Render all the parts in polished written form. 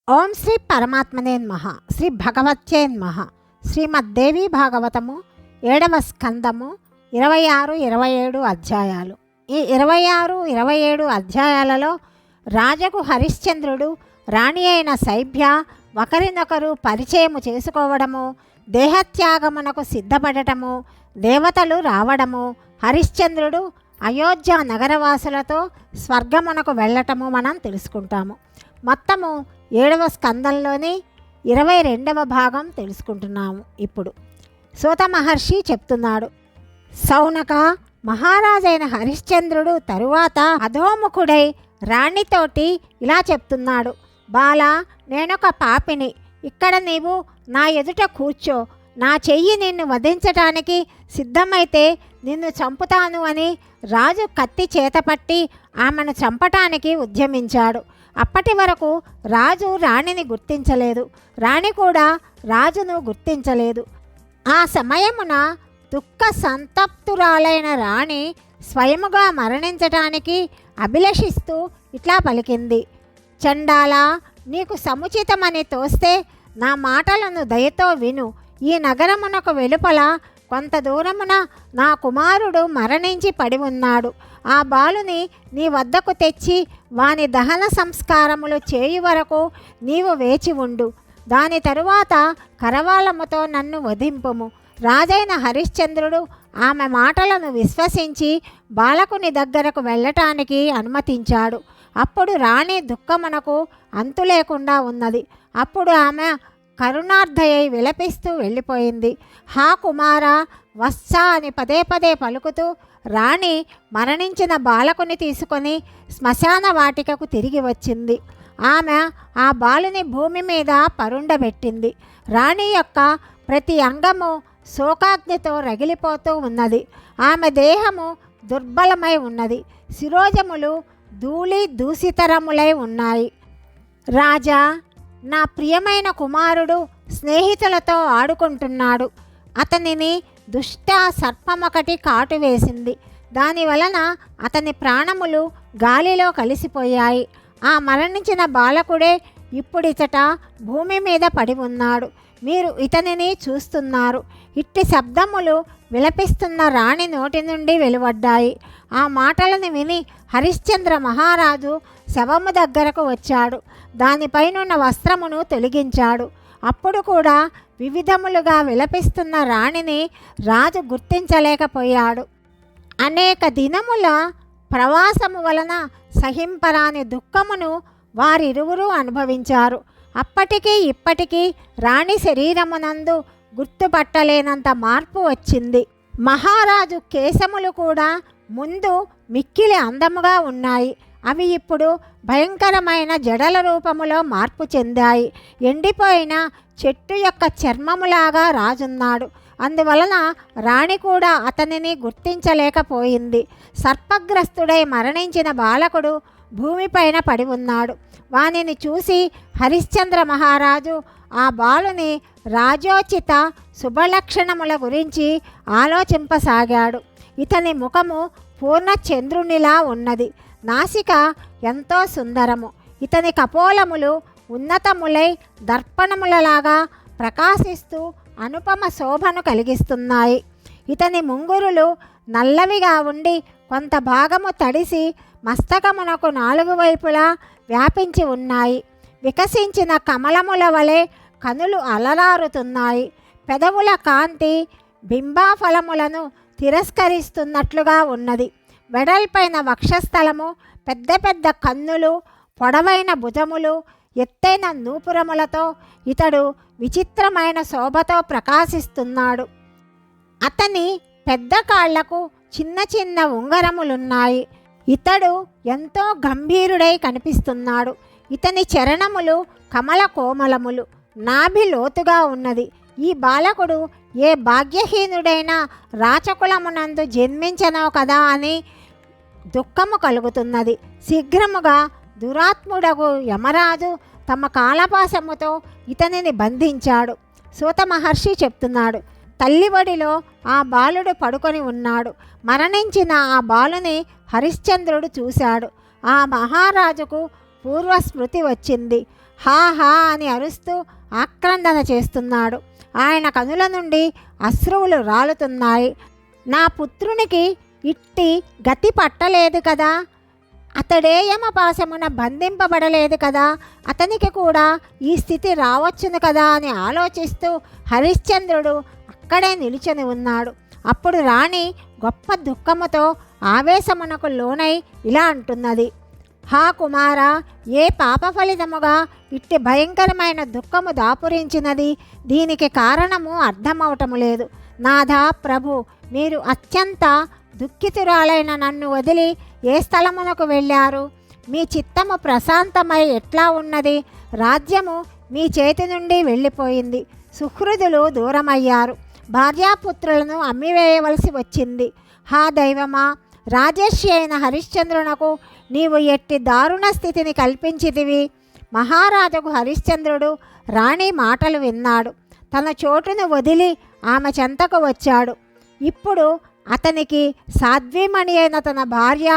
ఓం శ్రీ పరమాత్మనే నమః. శ్రీ భగవత్యే నమః. శ్రీమద్దేవి భాగవతము 7వ స్కందము 26, 27 అధ్యాయాలు. ఈ 26, 27 అధ్యాయాలలో రాజకు హరిశ్చంద్రుడు రాణి అయిన శైభ్య ఒకరినొకరు పరిచయము చేసుకోవడము, దేహత్యాగమునకు సిద్ధపడటము, దేవతలు రావడము, హరిశ్చంద్రుడు అయోధ్య నగరవాసులతో స్వర్గమునకు వెళ్ళటము మనం తెలుసుకుంటాము. మొత్తము 7వ స్కందంలోని 22వ భాగం తెలుసుకుంటున్నాము. ఇప్పుడు సూత మహర్షి చెప్తున్నాడు, సౌనక మహారాజైన హరిశ్చంద్రుడు తరువాత అధోముఖుడై రాణితోటి ఇలా చెప్తున్నాడు, బాల, నేనొక పాపిని. ఇక్కడ నీవు నా ఎదుట కూర్చో. నా చెయ్యి నిన్ను వధించటానికి సిద్ధమైతే నిన్ను చంపుతాను అని రాజు కత్తి చేతపట్టి ఆమెను చంపటానికి ఉద్యమించాడు. అప్పటి వరకు రాజు రాణిని గుర్తించలేదు, రాణి కూడా రాజును గుర్తించలేదు. ఆ సమయమున దుఃఖ సంతప్తురాలైన రాణి స్వయముగా మరణించటానికి అభిలషిస్తూ ఇట్లా పలికింది, చండాలా, నీకు సముచితమని తోస్తే నా మాటలను దయతో విను. ఈ నగరమునకు వెలుపల కొంత దూరమున నా కుమారుడు మరణించి పడి ఉన్నాడు. ఆ బాలుని నీ వద్దకు తెచ్చి వాని దహన సంస్కారములు చేయు వరకు నీవు వేచి ఉండు. దాని తరువాత కరవాలముతో నన్ను వధింపుము. రాజైన హరిశ్చంద్రుడు ఆమె మాటలను విశ్వసించి బాలకుని దగ్గరకు వెళ్ళటానికి అనుమతించాడు. అప్పుడు రాణి దుఃఖమునకు అంతు లేకుండా ఉన్నది. అప్పుడు ఆమె కరుణార్థయై విలపిస్తూ వెళ్ళిపోయింది. హా కుమార, వత్స అని పదే పదే పలుకుతూ రాణి మరణించిన బాలకుని తీసుకొని శ్మశాన వాటికకు తిరిగి వచ్చింది. ఆమె ఆ బాలుని భూమి మీద పరుండబెట్టింది. రాణి యొక్క ప్రతి అంగము శోకాగ్నితో రగిలిపోతూ ఉన్నది. ఆమె దేహము దుర్బలమై ఉన్నది. శిరోజములు ధూళి దూషితరములై ఉన్నాయి. రాజా, నా ప్రియమైన కుమారుడు స్నేహితులతో ఆడుకుంటున్నాడు. అతనిని దుష్ట సర్పమొకటి కాటు వేసింది. దానివలన అతని ప్రాణములు గాలిలో కలిసిపోయాయి. ఆ మరణించిన బాలకుడే ఇప్పుడిచట భూమి మీద పడి ఉన్నాడు. మీరు ఇతనిని చూస్తున్నారు. ఇట్టి శబ్దములు విలపిస్తున్న రాణి నోటి నుండి వెలువడ్డాయి. ఆ మాటలను విని హరిశ్చంద్ర మహారాజు శవము దగ్గరకు వచ్చాడు. దానిపైనున్న వస్త్రమును తొలగించాడు. అప్పుడు కూడా వివిధములుగా విలపిస్తున్న రాణిని రాజు గుర్తించలేకపోయాడు. అనేక దినముల ప్రవాసము వలన సహింపరాని దుఃఖమును వారిరువురు అనుభవించారు. అప్పటికీ ఇప్పటికీ రాణి శరీరమునందు గుర్తుపట్టలేనంత మార్పు వచ్చింది. మహారాజు కేశములు కూడా ముందు మిక్కిలి అందముగా ఉన్నాయి. అవి ఇప్పుడు భయంకరమైన జడల రూపములో మార్పు చెందాయి. ఎండిపోయిన చెట్టు యొక్క చర్మములాగా రాజున్నాడు. అందువలన రాణి కూడా అతనిని గుర్తించలేకపోయింది. సర్పగ్రస్తుడై మరణించిన బాలకుడు భూమిపైన పడి ఉన్నాడు. వానిని చూసి హరిశ్చంద్ర మహారాజు ఆ బాలుని రాజోచిత శుభలక్షణముల గురించి ఆలోచింపసాగాడు. ఇతని ముఖము పూర్ణ చంద్రునిలా ఉన్నది. నాసిక ఎంతో సుందరము. ఇతని కపోలములు ఉన్నతములై దర్పణములలాగా ప్రకాశిస్తూ అనుపమ శోభను కలిగిస్తున్నాయి. ఇతని ముంగురులు నల్లవిగా ఉండి కొంత భాగము తడిసి మస్తకమునకు 4 వైపులా వ్యాపించి ఉన్నాయి. వికసించిన కమలముల వలె కనులు అలరారుతున్నాయి. పెదవుల కాంతి బింబాఫలములను తిరస్కరిస్తున్నట్లుగా ఉన్నది. వెడల్పైన వక్షస్థలము, పెద్ద పెద్ద కన్నులు, పొడవైన భుజములు, ఎత్తైన నూపురములతో ఇతడు విచిత్రమైన శోభతో ప్రకాశిస్తున్నాడు. అతని పెద్ద కాళ్లకు చిన్న చిన్న ఉంగరములున్నాయి. ఇతడు ఎంతో గంభీరుడై కనిపిస్తున్నాడు. ఇతని చరణములు కమల కోమలములు, నాభి లోతుగా ఉన్నది. ఈ బాలకుడు ఏ భాగ్యహీనుడైన రాచకులమునందు జన్మించనో కదా అని దుఃఖము కలుగుతున్నది. శీఘ్రముగా దురాత్ముడగు యమరాజు తమ కాలపాశముతో ఇతనిని బంధించాడు. సూత మహర్షి చెప్తున్నాడు, తల్లివడిలో ఆ బాలుడు పడుకొని ఉన్నాడు. మరణించిన ఆ బాలుని హరిశ్చంద్రుడు చూశాడు. ఆ మహారాజుకు పూర్వస్మృతి వచ్చింది. హా హా అని అరుస్తూ ఆక్రందన చేస్తున్నాడు. ఆయన కనుల నుండి అశ్రువులు రాలుతున్నాయి. నా పుత్రునికి ఇట్టి గతి పట్టలేదు కదా, అతడే యమపాశమున బంధింపబడలేదు కదా, అతనికి కూడా ఈ స్థితి రావచ్చును కదా అని ఆలోచిస్తూ హరిశ్చంద్రుడు అక్కడే నిలుచొని ఉన్నాడు. అప్పుడు రాణి గొప్ప దుఃఖముతో ఆవేశమునకు లోనై ఇలా అంటున్నది: హా కుమారా, ఏ పాప ఫలితముగా ఇట్టి భయంకరమైన దుఃఖము దాపురించినది? దీనికి కారణము అర్థమవటము లేదు. నాథా ప్రభు, మీరు అత్యంత దుఃఖితురాలైన నన్ను వదిలి ఏ స్థలమునకు వెళ్ళారు? మీ చిత్తము ప్రశాంతమై ఎట్లా ఉన్నది? రాజ్యము మీ చేతి నుండి వెళ్ళిపోయింది. సుహృదులు దూరమయ్యారు. భార్యాపుత్రులను అమ్మివేయవలసి వచ్చింది. హా దైవమా, రాజర్షి అయిన హరిశ్చంద్రునకు నీవు ఎట్టి దారుణ స్థితిని కల్పించితివి. మహారాజుకు హరిశ్చంద్రుడు రాణి మాటలు విన్నాడు. తన చోటును వదిలి ఆమె చెంతకు వచ్చాడు. ఇప్పుడు అతనికి సాధ్వీమణి అయిన తన భార్య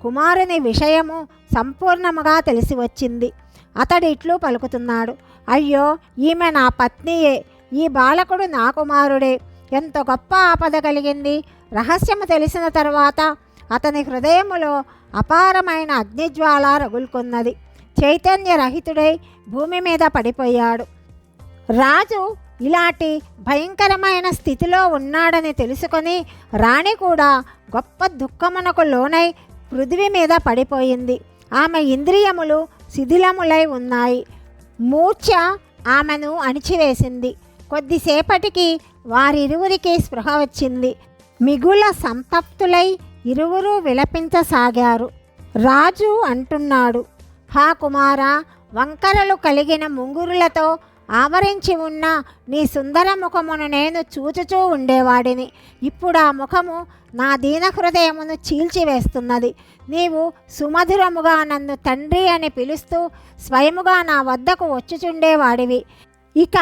కుమారుని విషయము సంపూర్ణముగా తెలిసి వచ్చింది. అతడు ఇట్లు పలుకుతున్నాడు: అయ్యో, ఈమె నా పత్నియే, ఈ బాలకుడు నా కుమారుడే. ఎంత గొప్ప ఆపద కలిగింది! రహస్యము తెలిసిన తరువాత అతని హృదయములో అపారమైన అగ్నిజ్వాల రగులుకున్నది. చైతన్యరహితుడై భూమి మీద పడిపోయాడు. రాజు ఇలాంటి భయంకరమైన స్థితిలో ఉన్నాడని తెలుసుకొని రాణి కూడా గొప్ప దుఃఖమునకు లోనై పృథివీ మీద పడిపోయింది. ఆమె ఇంద్రియములు శిథిలములై ఉన్నాయి. మూర్ఛ ఆమెను అణిచివేసింది. కొద్దిసేపటికి వారిరువురికి స్పృహ వచ్చింది. మిగుల సంతప్తులై ఇరువురు విలపించసాగారు. రాజు అంటున్నాడు: హా కుమారా, వంకరలు కలిగిన ముంగురులతో ఆవరించి ఉన్న నీ సుందర ముఖమును నేను చూచుచూ ఉండేవాడిని. ఇప్పుడు ఆ ముఖము నా దీన హృదయమును చీల్చివేస్తున్నది. నీవు సుమధురముగా నన్ను తండ్రి అని పిలుస్తూ స్వయముగా నా వద్దకు వచ్చుచుండేవాడివి. ఇక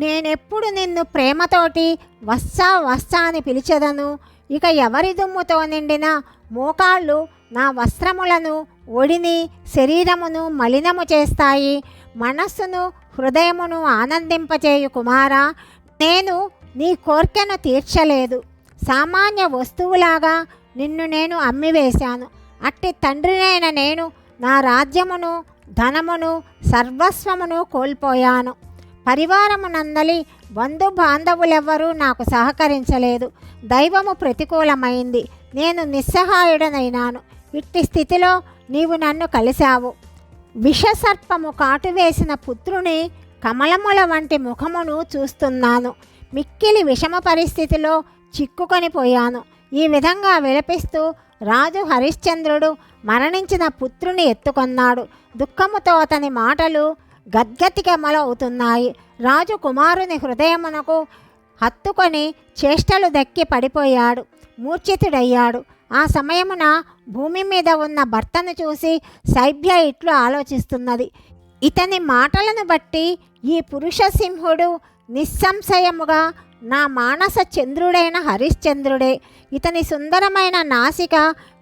నేనెప్పుడు నిన్ను ప్రేమతోటి వస్సా వస్సా అని పిలిచెదను? ఇక ఎవరి దుమ్ముతో నిండిన మోకాళ్ళు నా వస్త్రములను, ఒడిని, శరీరమును మలినము చేస్తాయి. మనస్సును, హృదయమును ఆనందింపచేయు కుమారా, నేను నీ కోర్కెను తీర్చలేదు. సామాన్య వస్తువులాగా నిన్ను నేను అమ్మివేశాను. అట్టి తండ్రినైన నేను నా రాజ్యమును, ధనమును, సర్వస్వమును కోల్పోయాను. పరివారమునందలి బంధు బాంధవులెవ్వరూ నాకు సహకరించలేదు. దైవము ప్రతికూలమైంది. నేను నిస్సహాయుడనైనాను. ఇట్టి స్థితిలో నీవు నన్ను కలిశావు. విషసర్పము కాటువేసిన పుత్రుని కమలముల వంటి ముఖమును చూస్తున్నాను. మిక్కిలి విషమ పరిస్థితిలో చిక్కుకొని పోయాను. ఈ విధంగా విలపిస్తూ రాజు హరిశ్చంద్రుడు మరణించిన పుత్రుని ఎత్తుకొన్నాడు. దుఃఖముతో అతని మాటలు గద్గతికమలవుతున్నాయి. రాజు కుమారుని హృదయమునకు హత్తుకొని చేష్టలు దక్కి పడిపోయాడు. మూర్ఛితుడయ్యాడు. ఆ సమయమున భూమి మీద ఉన్న భర్తను చూసి సైభ్య ఇట్లు ఆలోచిస్తున్నది: ఇతని మాటలను బట్టి ఈ పురుష సింహుడు నిస్సంశయముగా నా మానస చంద్రుడైన హరిశ్చంద్రుడే. ఇతని సుందరమైన నాసిక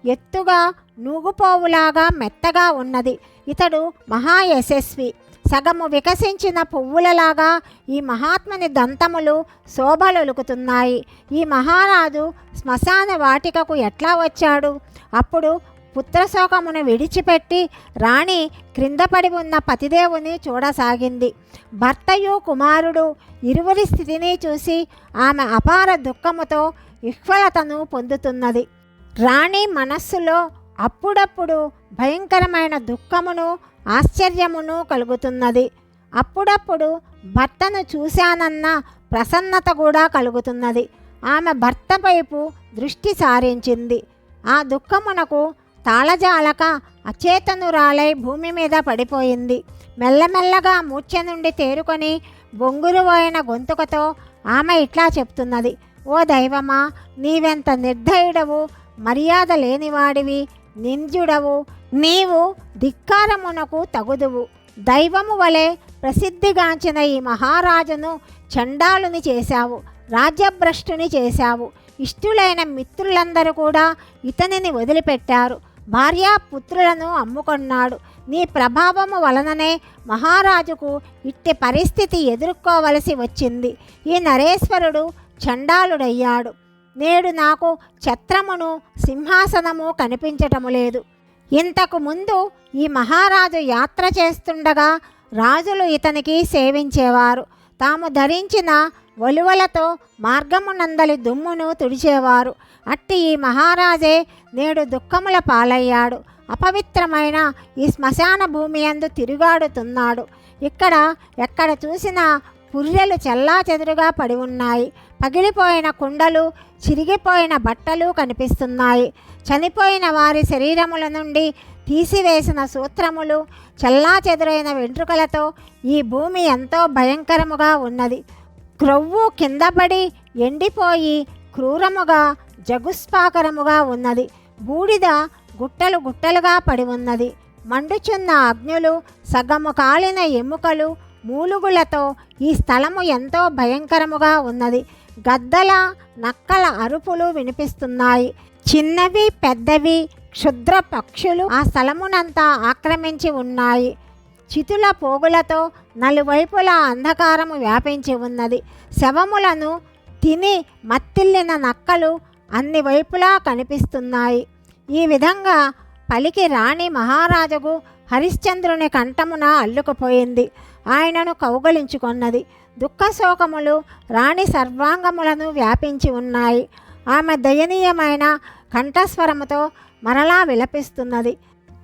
ఎత్తుగా నూగుపోవులాగా మెత్తగా ఉన్నది. ఇతడు మహాయశస్వి. సగము వికసించిన పువ్వులలాగా ఈ మహాత్ముని దంతములు శోభలొలుకుతున్నాయి. ఈ మహారాజు శ్మశాన వాటికకు ఎట్లా వచ్చాడు? అప్పుడు పుత్రశోకమును విడిచిపెట్టి రాణి క్రిందపడి ఉన్న పతిదేవుని చూడసాగింది. భర్తయు కుమారుడు ఇరువురి స్థితిని చూసి ఆమె అపార దుఃఖముతో విహ్వలతను పొందుతున్నది. రాణి మనస్సులో అప్పుడప్పుడు భయంకరమైన దుఃఖమును, ఆశ్చర్యమును కలుగుతున్నది. అప్పుడప్పుడు భర్తను చూశానన్న ప్రసన్నత కూడా కలుగుతున్నది. ఆమె భర్త వైపు దృష్టి సారించింది. ఆ దుఃఖమునకు తాళజాలక అచేతనురాలై భూమి మీద పడిపోయింది. మెల్లమెల్లగా మూర్ఛ నుండి తేరుకొని బొంగురువైన గొంతుకతో ఆమె ఇట్లా చెప్తున్నది: ఓ దైవమా, నీవెంత నిర్దయుడవు, మర్యాద లేనివాడివి, నింద్యుడవు. నీవు ధిక్కారమునకు తగుదువు. దైవము వలె ప్రసిద్ధిగాంచిన ఈ మహారాజును చండాలుని చేశావు, రాజ్యభ్రష్టుని చేశావు. ఇష్టులైన మిత్రులందరూ కూడా ఇతనిని వదిలిపెట్టారు. భార్యాపుత్రులను అమ్ముకొన్నాడు. నీ ప్రభావము వలననే మహారాజుకు ఇట్టి పరిస్థితి ఎదుర్కోవలసి వచ్చింది. ఈ నరేశ్వరుడు చండాలుడయ్యాడు. నేడు నాకు ఛత్రమును సింహాసనము కనిపించటము లేదు. ఇంతకు ముందు ఈ మహారాజు యాత్ర చేస్తుండగా రాజులు ఇతనికి సేవించేవారు. తాము ధరించిన ఒలువలతో మార్గమునందలి దుమ్మును తుడిచేవారు. అట్టి ఈ మహారాజే నేడు దుఃఖముల పాలయ్యాడు. అపవిత్రమైన ఈ శ్మశాన భూమి యందు తిరుగాడుతున్నాడు. ఎక్కడ చూసినా పుర్రెలు చెల్లాచెదురుగా పడి ఉన్నాయి. పగిలిపోయిన కుండలు, చిరిగిపోయిన బట్టలు కనిపిస్తున్నాయి. చనిపోయిన వారి శరీరముల నుండి తీసివేసిన సూత్రములు, చెల్లాచెదురైన వెంట్రుకలతో ఈ భూమి ఎంతో భయంకరముగా ఉన్నది. క్రొవ్వు కిందపడి ఎండిపోయి క్రూరముగా జగుస్పాకరముగా ఉన్నది. బూడిద గుట్టలు గుట్టలుగా పడి ఉన్నది. మండుచున్న అగ్నులు, సగము కాలిన ఎముకలు, మూలుగులతో ఈ స్థలము ఎంతో భయంకరముగా ఉన్నది. గద్దల, నక్కల అరుపులు వినిపిస్తున్నాయి. చిన్నవి పెద్దవి క్షుద్ర పక్షులు ఆ స్థలమునంతా ఆక్రమించి ఉన్నాయి. చితుల పోగులతో నలువైపులా అంధకారము వ్యాపించి ఉన్నది. శవములను తిని మత్తిల్లిన నక్కలు అన్ని వైపులా కనిపిస్తున్నాయి. ఈ విధంగా పలికి రాణి మహారాజుకు హరిశ్చంద్రుని కంఠమున అల్లుకుపోయింది. ఆయనను కౌగలించుకొన్నది. దుఃఖశోకములు రాణి సర్వాంగములను వ్యాపించి ఉన్నాయి. ఆమె దయనీయమైన కంఠస్వరముతో మరలా విలపిస్తున్నది.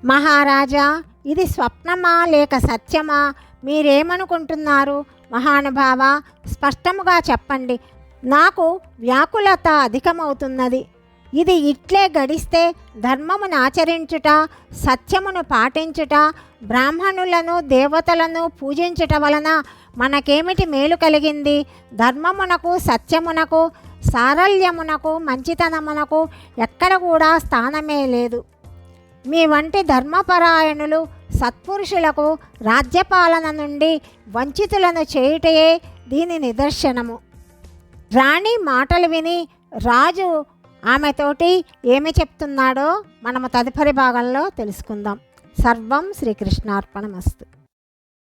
మహారాజా, ఇది స్వప్నమా లేక సత్యమా? మీరేమనుకుంటున్నారు? మహానుభావ, స్పష్టముగా చెప్పండి. నాకు వ్యాకులత అధికమవుతున్నది. ఇది ఇట్లే గడిస్తే ధర్మమును ఆచరించుట, సత్యమును పాటించుట, బ్రాహ్మణులను దేవతలను పూజించుట వలన మనకేమిటి మేలు కలిగింది? ధర్మమునకు, సత్యమునకు, సారల్యమునకు, మంచితనమునకు ఎక్కడ కూడా స్థానమే లేదు. మీ వంటి ధర్మపరాయణులు సత్పురుషులకు రాజ్యపాలన నుండి వంచితులను చేయుటయే దీని నిదర్శనము. రాణి మాటలు విని రాజు ఆమెతోటి ఏమి చెప్తున్నాడో మనము తదుపరి భాగంలో తెలుసుకుందాం. సర్వం శ్రీకృష్ణార్పణమస్తు.